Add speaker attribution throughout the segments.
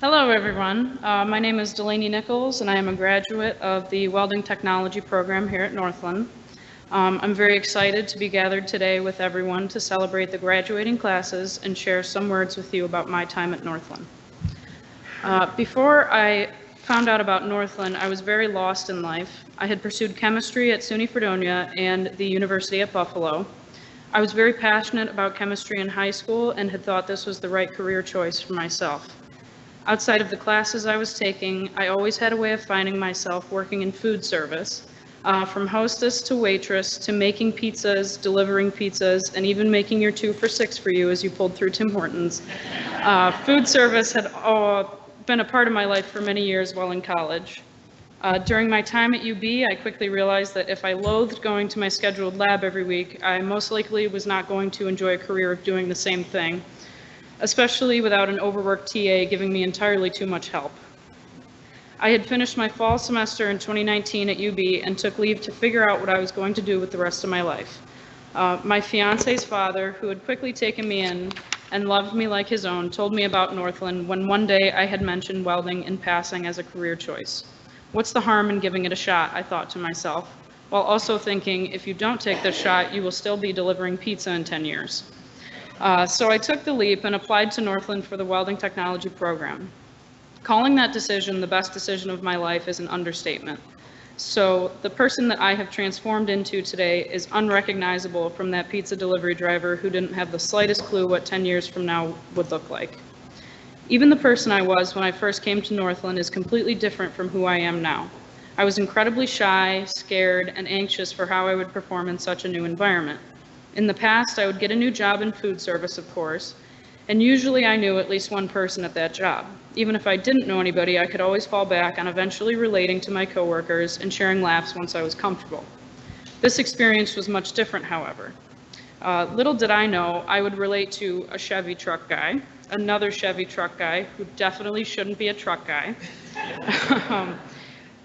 Speaker 1: Hello, everyone. My name is Delaney Nichols, and I am a graduate of the Welding Technology program here at Northland. I'm very excited to be gathered today with everyone to celebrate the graduating classes and share some words with you about my time at Northland. Before I found out about Northland, I was very lost in life. I had pursued chemistry at SUNY Fredonia and the University at Buffalo. I was very passionate about chemistry in high school and had thought this was the right career choice for myself. Outside of the classes I was taking, I always had a way of finding myself working in food service, from hostess to waitress to making pizzas, delivering pizzas, and even making your 2 for $6 for you as you pulled through Tim Hortons. Food service had been a part of my life for many years while in college. During my time at UB, I quickly realized that if I loathed going to my scheduled lab every week, I most likely was not going to enjoy a career of doing the same thing, especially without an overworked TA giving me entirely too much help. I had finished my fall semester in 2019 at UB and took leave to figure out what I was going to do with the rest of my life. My fiance's father, who had quickly taken me in and loved me like his own, told me about Northland when one day I had mentioned welding in passing as a career choice. What's the harm in giving it a shot, I thought to myself, while also thinking if you don't take this shot, you will still be delivering pizza in 10 years. So I took the leap and applied to Northland for the Welding Technology program. Calling that decision the best decision of my life is an understatement. So the person that I have transformed into today is unrecognizable from that pizza delivery driver who didn't have the slightest clue what 10 years from now would look like. Even the person I was when I first came to Northland is completely different from who I am now. I was incredibly shy, scared, and anxious for how I would perform in such a new environment. In the past, I would get a new job in food service, of course, and usually I knew at least one person at that job. Even if I didn't know anybody, I could always fall back on eventually relating to my coworkers and sharing laughs once I was comfortable. This experience was much different, however. Little did I know, I would relate to a Chevy truck guy, another Chevy truck guy who definitely shouldn't be a truck guy,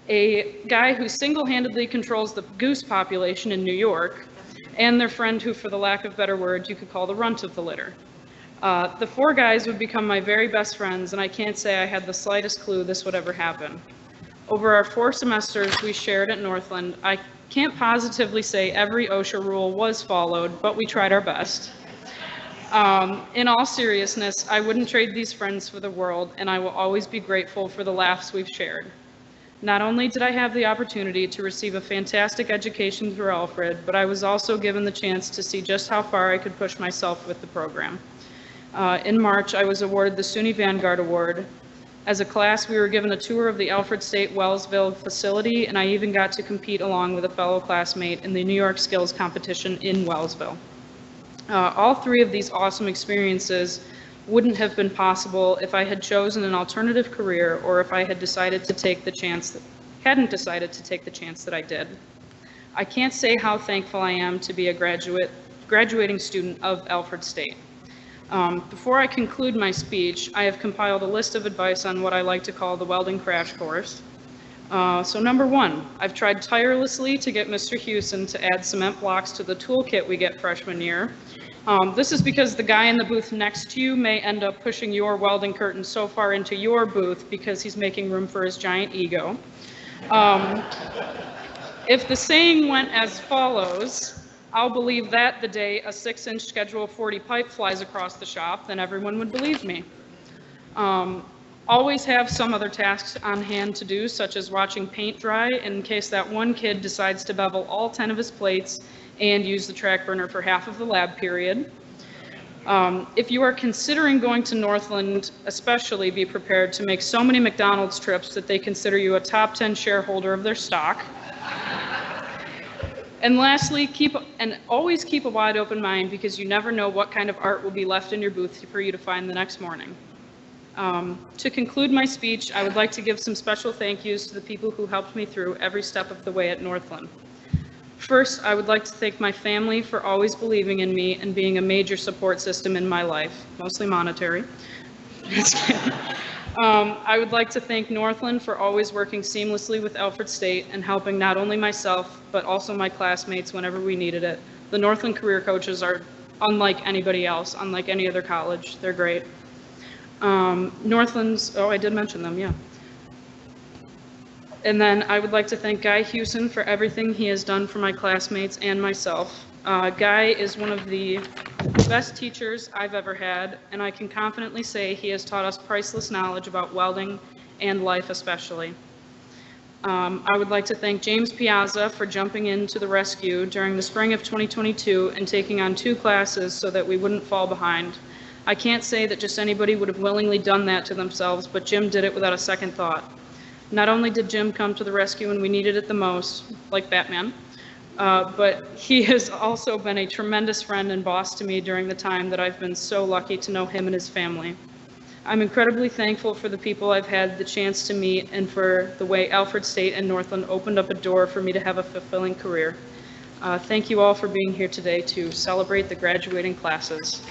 Speaker 1: a guy who single-handedly controls the goose population in New York, and their friend who, for the lack of better word, you could call the runt of the litter. The 4 guys would become my very best friends, and I can't say I had the slightest clue this would ever happen. Over our 4 semesters we shared at Northland, I can't positively say every OSHA rule was followed, but we tried our best. In all seriousness, I wouldn't trade these friends for the world, and I will always be grateful for the laughs we've shared. Not only did I have the opportunity to receive a fantastic education through Alfred, but I was also given the chance to see just how far I could push myself with the program. In March, I was awarded the SUNY Vanguard Award. As a class, we were given a tour of the Alfred State Wellsville facility, and I even got to compete along with a fellow classmate in the New York Skills competition in Wellsville. All 3 of these awesome experiences wouldn't have been possible if I had chosen an alternative career or if I had decided to take the chance hadn't decided to take the chance that I did. I can't say how thankful I am to be a graduating student of Alfred State. Before I conclude my speech, I have compiled a list of advice on what I like to call the welding crash course. So number 1, I've tried tirelessly to get Mr. Hewson to add cement blocks to the toolkit we get freshman year. This is because the guy in the booth next to you may end up pushing your welding curtain so far into your booth because he's making room for his giant ego. If the saying went as follows, I'll believe that the day a 6-inch Schedule 40 pipe flies across the shop, then everyone would believe me. Always have some other tasks on hand to do, such as watching paint dry in case that one kid decides to bevel all 10 of his plates and use the track burner for half of the lab period. If you are considering going to Northland, especially be prepared to make so many McDonald's trips that they consider you a top 10 shareholder of their stock. And lastly, always keep a wide open mind because you never know what kind of art will be left in your booth for you to find the next morning. To conclude my speech, I would like to give some special thank yous to the people who helped me through every step of the way at Northland. First, I would like to thank my family for always believing in me and being a major support system in my life, mostly monetary. I would like to thank Northland for always working seamlessly with Alfred State and helping not only myself, but also my classmates whenever we needed it. The Northland career coaches are unlike anybody else, unlike any other college. They're great. Northland's, oh, I did mention them, yeah. And then I would like to thank Guy Hewson for everything he has done for my classmates and myself. Guy is one of the best teachers I've ever had, and I can confidently say he has taught us priceless knowledge about welding and life especially. I would like to thank James Piazza for jumping in to the rescue during the spring of 2022 and taking on 2 classes so that we wouldn't fall behind. I can't say that just anybody would have willingly done that to themselves, but Jim did it without a second thought. Not only did Jim come to the rescue when we needed it the most, like Batman, but he has also been a tremendous friend and boss to me during the time that I've been so lucky to know him and his family. I'm incredibly thankful for the people I've had the chance to meet and for the way Alfred State and Northland opened up a door for me to have a fulfilling career. Thank you all for being here today to celebrate the graduating classes.